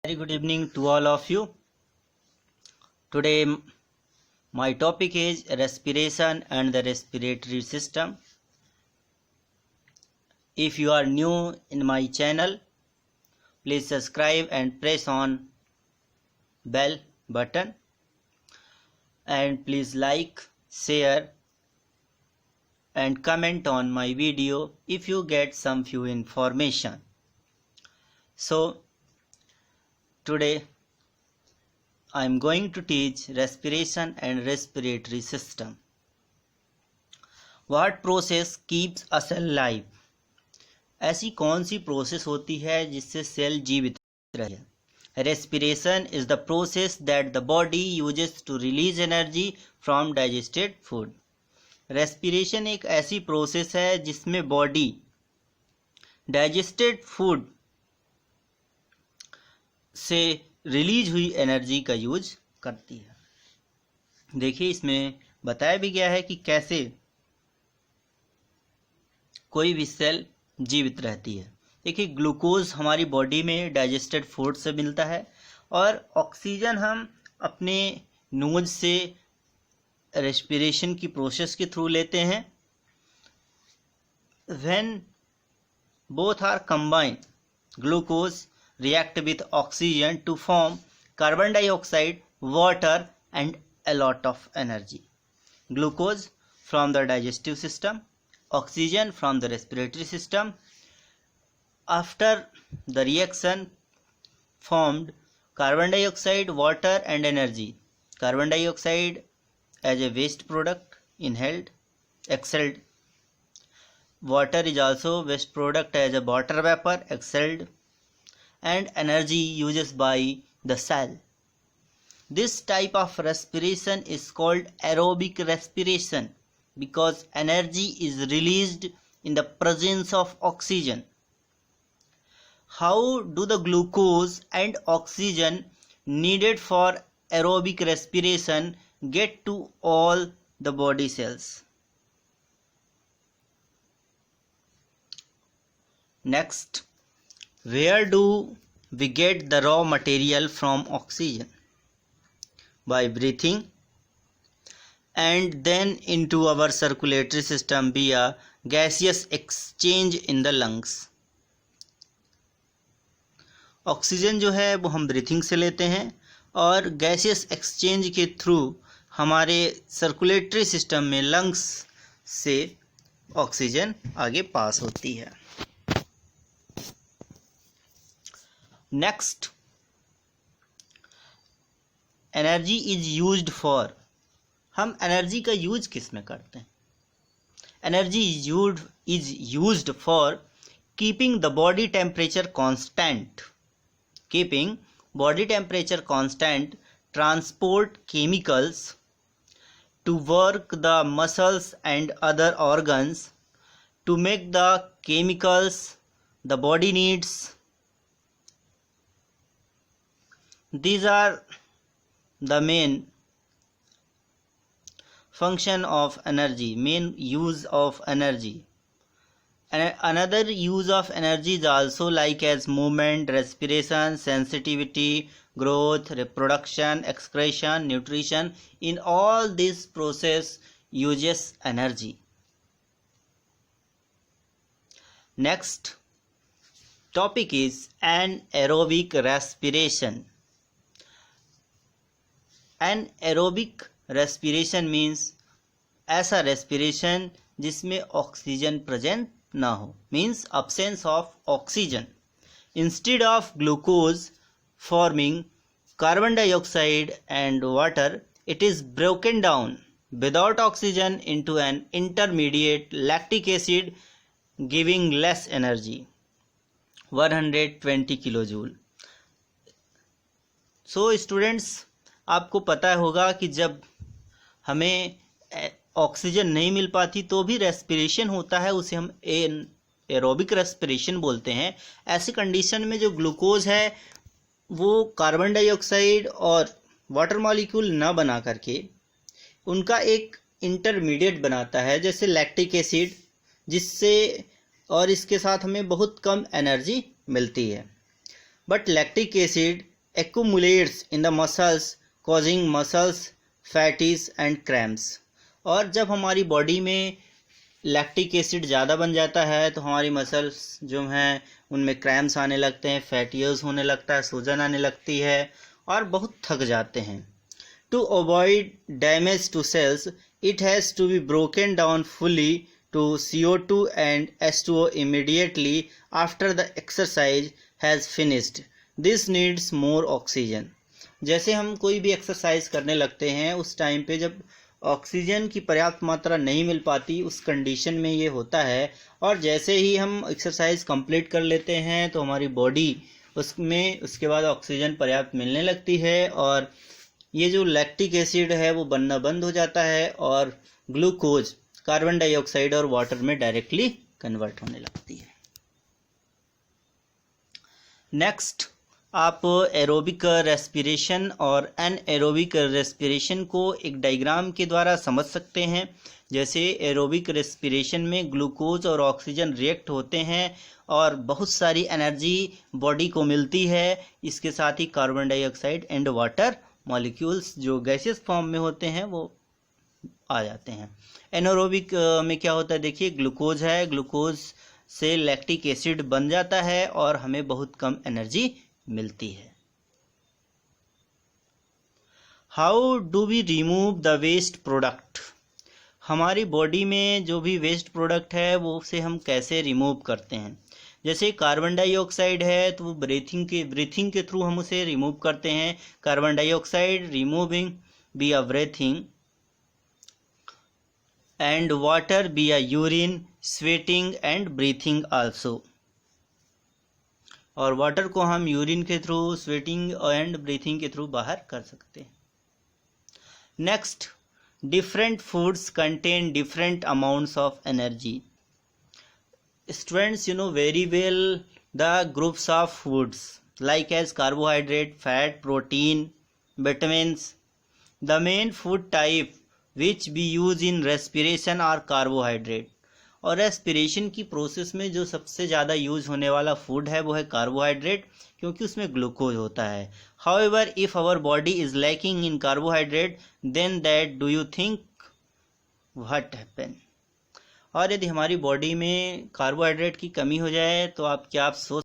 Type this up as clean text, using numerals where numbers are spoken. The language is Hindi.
Very good evening to all of you. Today my topic is respiration and the respiratory system. If you are new in my channel, please subscribe and press on bell button, and please like, share and comment on my video if you get some few information. So today I am going to teach respiration and respiratory system. What process keeps us alive? ऐसी कौन सी प्रोसेस होती है जिससे सेल जीवित रहे? Respiration is the process that the body uses to release energy from digested food. Respiration एक ऐसी प्रोसेस है जिसमें बॉडी डाइजेस्टेड फूड से रिलीज हुई एनर्जी का यूज करती है. देखिए, इसमें बताया भी गया है कि कैसे कोई भी सेल जीवित रहती है. देखिए, ग्लूकोज हमारी बॉडी में डाइजेस्टेड फूड से मिलता है और ऑक्सीजन हम अपने नोज से रेस्पिरेशन की प्रोसेस के थ्रू लेते हैं. When both are combined, glucose react with oxygen to form carbon dioxide, water and a lot of energy. Glucose from the digestive system, oxygen from the respiratory system. After the reaction formed carbon dioxide, water and energy. Carbon dioxide as a waste product, inhaled, exhaled. Water is also waste product as a water vapor, exhaled, and energy used by the cell. This type of respiration is called aerobic respiration because energy is released in the presence of oxygen. How do the glucose and oxygen needed for aerobic respiration get to all the body cells? Next, where do we get the raw material from oxygen? By breathing and then into our circulatory system via gaseous exchange in the lungs. Oxygen जो है वो हम ब्रीथिंग से लेते हैं और गैसियस एक्सचेंज के थ्रू हमारे सर्कुलेटरी सिस्टम में लंग्स से ऑक्सीजन आगे पास होती है. Next, energy is used for. हम एनर्जी का यूज किस में करते हैं? Energy is used for keeping the body temperature constant. Keeping body temperature constant, transport chemicals to work the muscles and other organs, to make the chemicals the body needs. These are the main function of energy, main use of energy. And another use of energy is also like as movement, respiration, sensitivity, growth, reproduction, excretion, nutrition. In all this process uses energy. Next topic is anaerobic respiration. Anaerobic respiration means ऐसा रेस्पिरेशन जिसमें ऑक्सीजन प्रेजेंट ना हो, means absence of oxygen. Instead of glucose forming carbon dioxide and water, it is broken down without oxygen into an intermediate lactic acid giving less energy, 120 kilo joule. So students, आपको पता होगा कि जब हमें ऑक्सीजन नहीं मिल पाती तो भी रेस्पिरेशन होता है, उसे हम एरोबिक रेस्पिरेशन बोलते हैं. ऐसी कंडीशन में जो ग्लूकोज है वो कार्बन डाइऑक्साइड और वाटर मॉलिक्यूल ना बना करके उनका एक इंटरमीडिएट बनाता है, जैसे लैक्टिक एसिड, जिससे और इसके साथ हमें बहुत कम एनर्जी मिलती है. But lactic acid accumulates in the muscles causing muscles fatties and cramps। और जब हमारी बॉडी में लैक्टिक एसिड ज़्यादा बन जाता है तो हमारी मसल्स जो हैं उनमें क्रैम्प्स आने लगते हैं, फैटियर्स होने लगता है, सूजन आने लगती है और बहुत थक जाते हैं। To avoid damage to cells it has to be broken down fully to CO2 and H2O immediately after the exercise has finished. This needs more oxygen। जैसे हम कोई भी एक्सरसाइज करने लगते हैं उस टाइम पे जब ऑक्सीजन की पर्याप्त मात्रा नहीं मिल पाती उस कंडीशन में ये होता है, और जैसे ही हम एक्सरसाइज कंप्लीट कर लेते हैं तो हमारी बॉडी उसमें उसके बाद ऑक्सीजन पर्याप्त मिलने लगती है और ये जो लैक्टिक एसिड है वो बनना बंद हो जाता है और ग्लूकोज कार्बन डाइऑक्साइड और वाटर में डायरेक्टली कन्वर्ट होने लगती है। नेक्स्ट, आप एरोबिक रेस्पिरेशन और एनएरोबिक रेस्पिरेशन को एक डायग्राम के द्वारा समझ सकते हैं। जैसे एरोबिक रेस्पिरेशन में ग्लूकोज और ऑक्सीजन रिएक्ट होते हैं और बहुत सारी एनर्जी बॉडी को मिलती है। इसके साथ ही carbon dioxide and water molecules जो गैसियस फॉर्म में होते हैं वो आ जाते हैं। एनारोबिक में क्या होता है, देखिए ग्लूकोज है, ग्लूकोज से लैक्टिक एसिड बन जाता है और हमें बहुत कम एनर्जी मिलती है। How do we remove the waste product? हमारी बॉडी में जो भी वेस्ट प्रोडक्ट है वो उसे हम कैसे रिमूव करते हैं। जैसे कार्बन डाइऑक्साइड है तो वो ब्रीथिंग के थ्रू हम उसे रिमूव करते हैं। कार्बन डाइऑक्साइड रिमूविंग बिया breathing and water via urine, sweating and breathing also। और वाटर को हम यूरिन के थ्रू, स्वेटिंग एंड ब्रीथिंग के थ्रू बाहर कर सकते हैं। Next, different foods contain different amounts of energy. Students, you know very well the groups of foods like as carbohydrate, fat, protein, vitamins। The main food type which we use in respiration are carbohydrate। और रेस्पिरेशन की प्रोसेस में जो सबसे ज़्यादा यूज होने वाला फूड है वो है कार्बोहाइड्रेट, क्योंकि उसमें ग्लूकोज होता है। However if our body is lacking in carbohydrate then that do you think what happen? और यदि हमारी बॉडी में कार्बोहाइड्रेट की कमी हो जाए तो आप सोच